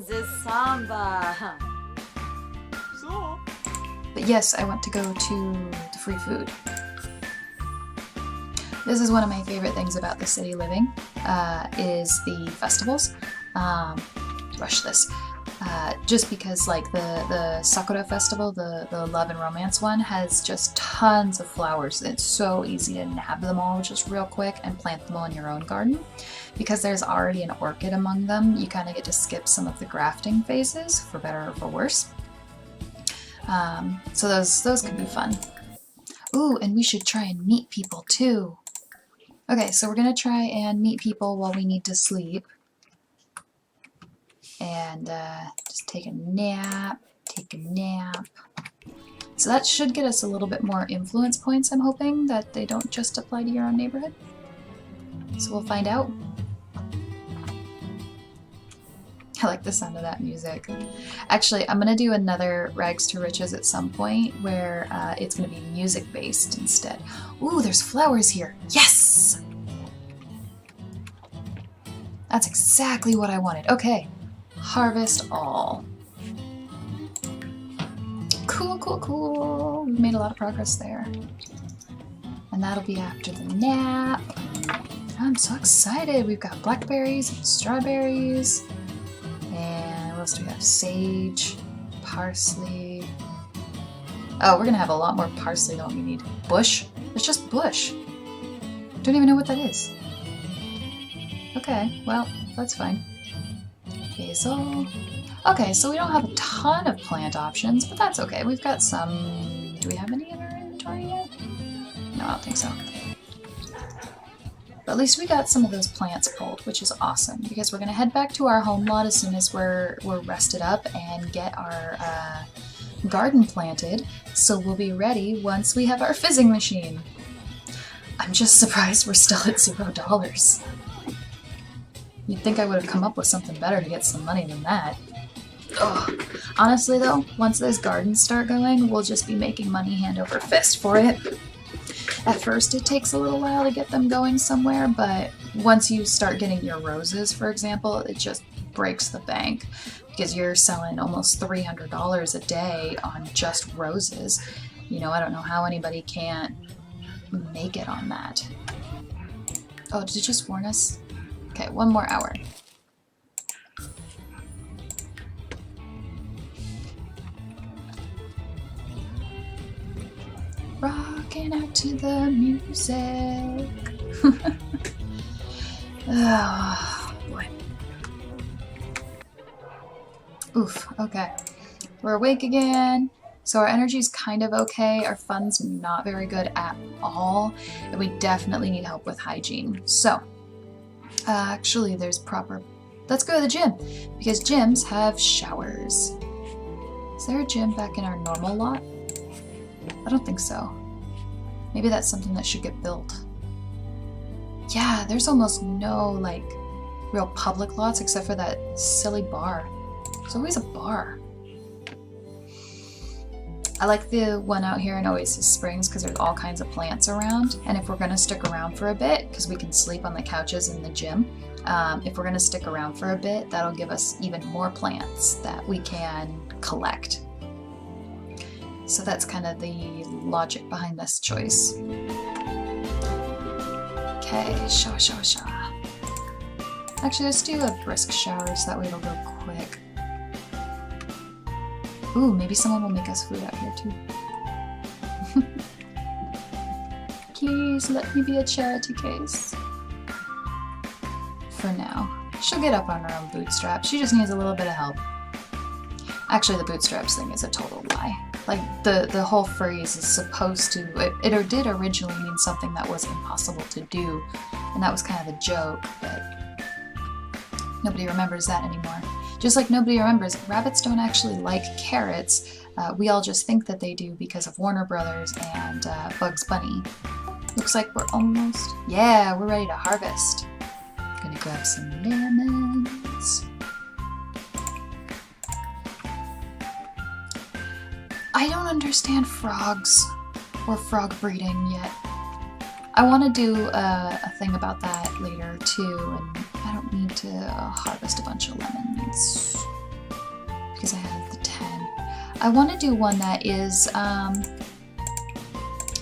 The samba. So? But yes, I want to go to the free food. This is one of my favorite things about the city living, is the festivals. Rush this. Just because like the Sakura festival, the love and romance one, has just tons of flowers. It's so easy to nab them all just real quick and plant them all in your own garden. Because there's already an orchid among them, you kind of get to skip some of the grafting phases, for better or for worse. So those can be fun. Ooh, and we should try and meet people too. Okay, so we're gonna try and meet people while we need to sleep. And just take a nap, So that should get us a little bit more influence points, I'm hoping, that they don't just apply to your own neighborhood. So we'll find out. I like the sound of that music. Actually, I'm gonna do another Rags to Riches at some point where it's gonna be music-based instead. Ooh, there's flowers here. Yes! That's exactly what I wanted. Okay. Harvest all. Cool, cool, cool. We've made a lot of progress there. And that'll be after the nap. I'm so excited. We've got blackberries and strawberries. And what else do we have? Sage, parsley. Oh, we're gonna have a lot more parsley than we need. Bush? It's just bush. Don't even know what that is. Okay, well, that's fine. Basil. Okay, so we don't have a ton of plant options, but that's okay. We've got some... Do we have any in our inventory yet? No, I don't think so. But at least we got some of those plants pulled, which is awesome, because we're going to head back to our home lot as soon as we're rested up and get our garden planted, so we'll be ready once we have our fizzing machine. I'm just surprised we're still at $0. You'd think I would have come up with something better to get some money than that. Ugh. Honestly though, once those gardens start going, we'll just be making money hand over fist for it. At first it takes a little while to get them going somewhere, but once you start getting your roses, for example, it just breaks the bank. Because you're selling almost $300 a day on just roses. You know, I don't know how anybody can't make it on that. Oh, did it just warn us? Okay, 1 more hour. Rocking out to the music. Oh, boy. Oof, okay. We're awake again. So our energy's kind of okay. Our fun's not very good at all. And we definitely need help with hygiene. So, actually, there's proper... Let's go to the gym, because gyms have showers. Is there a gym back in our normal lot? I don't think so. Maybe that's something that should get built. Yeah, there's almost no, like, real public lots except for that silly bar. There's always a bar. I like the one out here in Oasis Springs because there's all kinds of plants around, and if we're going to stick around for a bit, because we can sleep on the couches in the gym, if we're going to stick around for a bit, that'll give us even more plants that we can collect. So that's kind of the logic behind this choice. Okay, shower. Actually, let's do a brisk shower so that way it'll go quick. Ooh, maybe someone will make us food out here too. Please let me be a charity case. For now. She'll get up on her own bootstraps. She just needs a little bit of help. Actually, the bootstraps thing is a total lie. Like, the whole phrase is supposed to... It did originally mean something that was impossible to do. And that was kind of a joke, but... Nobody remembers that anymore. Just like nobody remembers, rabbits don't actually like carrots. We all just think that they do because of Warner Brothers and Bugs Bunny. Looks like we're almost... Yeah, we're ready to harvest. Gonna grab some lemons. I don't understand frogs or frog breeding yet. I want to do a thing about that later too, and I don't need to harvest a bunch of lemons. I want to do one that is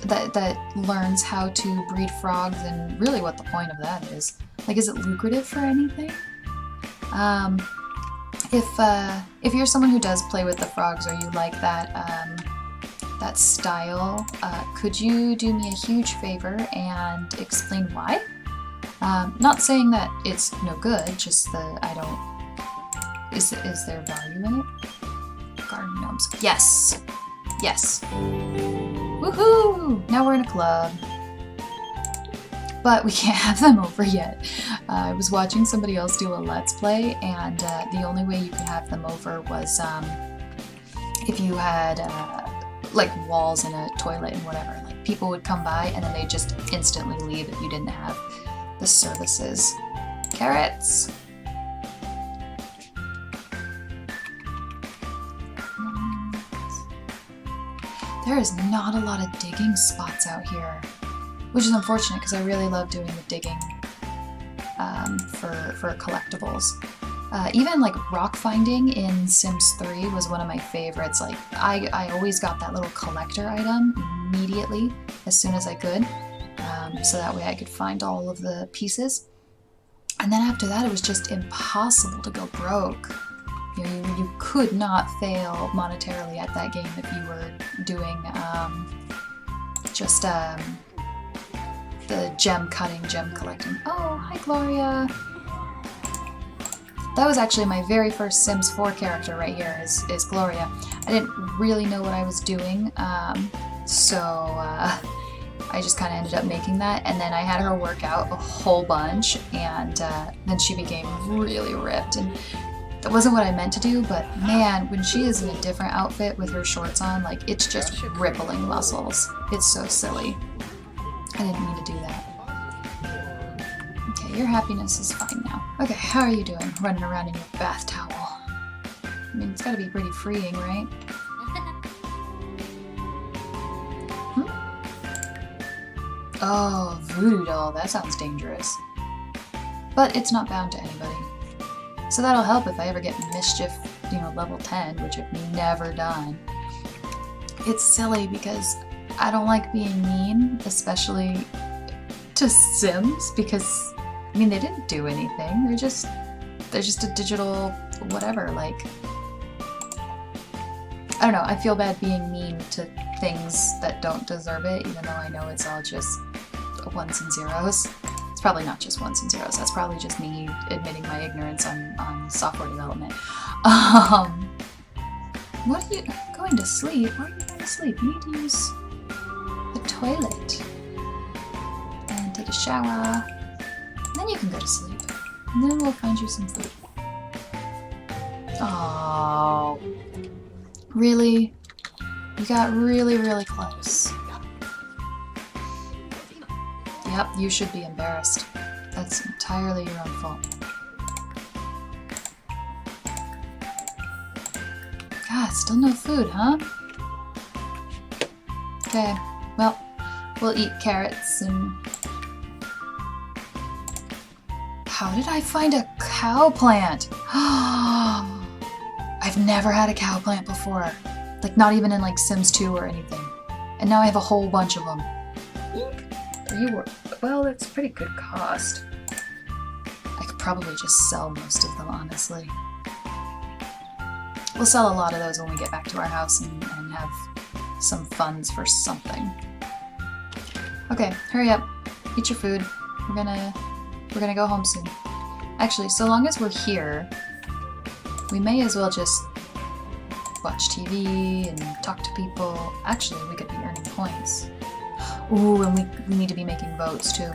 that learns how to breed frogs and really what the point of that is. Like, is it lucrative for anything? If you're someone who does play with the frogs or you like that that style, could you do me a huge favor and explain why? Not saying that it's no good, just that I don't... Is there value in it? Garden gnomes. Yes! Yes! Woohoo! Now we're in a club. But we can't have them over yet. I was watching somebody else do a Let's Play, and the only way you could have them over was if you had like walls and a toilet and whatever. Like, people would come by and then they'd just instantly leave if you didn't have the services. Carrots! There is not a lot of digging spots out here, which is unfortunate because I really love doing the digging for collectibles. Even like rock finding in Sims 3 was one of my favorites. Like, I always got that little collector item immediately as soon as I could, so that way I could find all of the pieces. And then after that, it was just impossible to go broke. You could not fail monetarily at that game if you were doing the gem cutting, gem collecting. Oh, hi Gloria! That was actually my very first Sims 4 character right here, is Gloria. I didn't really know what I was doing, so I just kind of ended up making that, and then I had her work out a whole bunch, and then she became really ripped. And that wasn't what I meant to do, but man, when she is in a different outfit with her shorts on, like, it's just rippling muscles. It's so silly. I didn't mean to do that. Okay, your happiness is fine now. Okay, how are you doing? Running around in your bath towel. I mean, it's gotta be pretty freeing, right? Oh, voodoo doll, that sounds dangerous. But it's not bound to anybody. So that'll help if I ever get mischief, level 10, which I've never done. It's silly because I don't like being mean, especially to Sims, because, I mean, they didn't do anything. They're just a digital whatever, like, I don't know, I feel bad being mean to things that don't deserve it, even though I know it's all just ones and zeros. It's probably not just ones and zeros. That's probably just me admitting my ignorance on software development. What are you going to sleep? Why are you going to sleep? You need to use the toilet and take a shower. And then you can go to sleep. And then we'll find you some food. Oh, really? You got really, really close. Yep, you should be embarrassed. That's entirely your own fault. God, still no food, huh? Okay, well, we'll eat carrots and... How did I find a cow plant? I've never had a cow plant before. Like, not even in, like, Sims 2 or anything. And now I have a whole bunch of them. Well, it's pretty good cost. I could probably just sell most of them, honestly. We'll sell a lot of those when we get back to our house and have some funds for something. Okay, hurry up. Eat your food. We're gonna go home soon. Actually, so long as we're here, we may as well just watch TV and talk to people. Actually, we could be earning points. Ooh, and we need to be making votes too.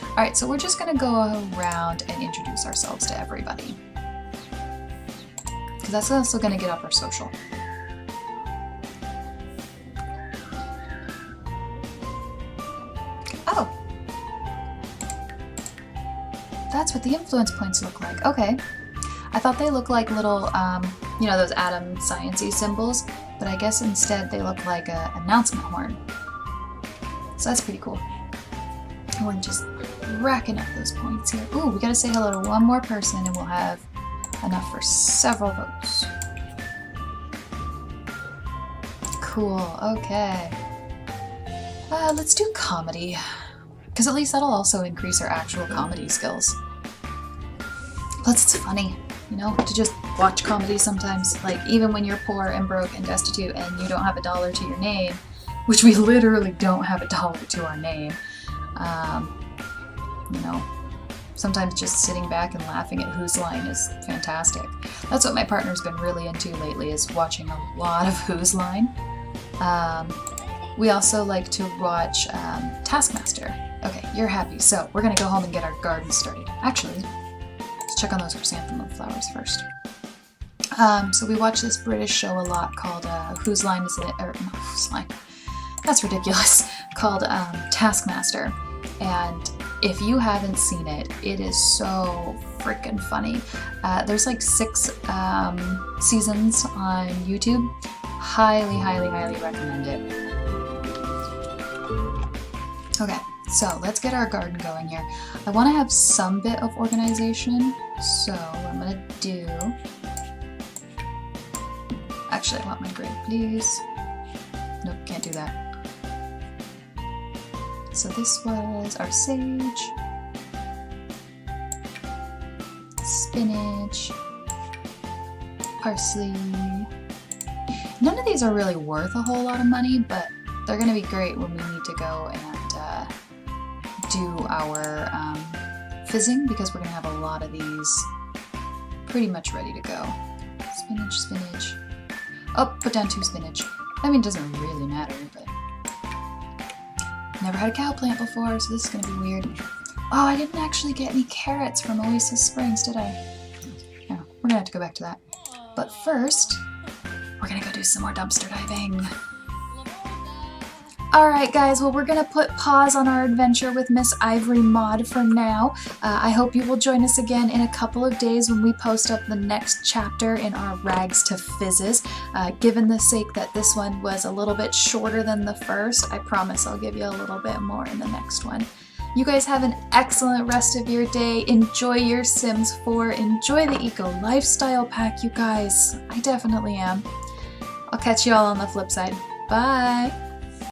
Alright, so we're just gonna go around and introduce ourselves to everybody. Because that's also gonna get up our social. Oh! That's what the influence points look like. Okay. I thought they looked like little, those atom science-y symbols, but I guess instead they look like an announcement horn. So that's pretty cool. And we're just racking up those points here. Ooh, we gotta say hello to one more person and we'll have enough for several votes. cool. Okay. Let's do comedy. Because at least that'll also increase our actual comedy skills. Plus it's funny, you know, to just watch comedy sometimes. Like, even when you're poor and broke and destitute and you don't have $1 to your name, which we literally don't have $1 to our name, you know, sometimes just sitting back and laughing at Whose Line is fantastic. That's what my partner's been really into lately, is watching a lot of Whose Line. We also like to watch Taskmaster. Okay, you're happy, so we're gonna go home and get our garden started. Actually, let's check on those chrysanthemum flowers first. So we watch this British show a lot called Whose Line Is It? Or not Whose Line. That's ridiculous. Called Taskmaster. And if you haven't seen it, it is so freaking funny. There's like 6 seasons on YouTube. Highly, highly, highly recommend it. Okay, so let's get our garden going here. I want to have some bit of organization, so what I'm gonna do... Actually, I want my grid, please. Nope, can't do that. So this was our sage, spinach, parsley. None of these are really worth a whole lot of money, but they're going to be great when we need to go and do our fizzing, because we're going to have a lot of these pretty much ready to go. Spinach, spinach. Oh, put down 2 spinach. I mean, it doesn't really matter, but... Never had a cow plant before, so this is going to be weird. Oh, I didn't actually get any carrots from Oasis Springs, did I? No, we're going to have to go back to that. But first, we're going to go do some more dumpster diving. Alright guys, well we're gonna put pause on our adventure with Miss Ivory Maude for now. I hope you will join us again in a couple of days when we post up the next chapter in our Rags to Fizzes. Given the sake that this one was a little bit shorter than the first, I promise I'll give you a little bit more in the next one. You guys have an excellent rest of your day. Enjoy your Sims 4. Enjoy the Ecolifestyle pack, you guys. I definitely am. I'll catch you all on the flip side. Bye!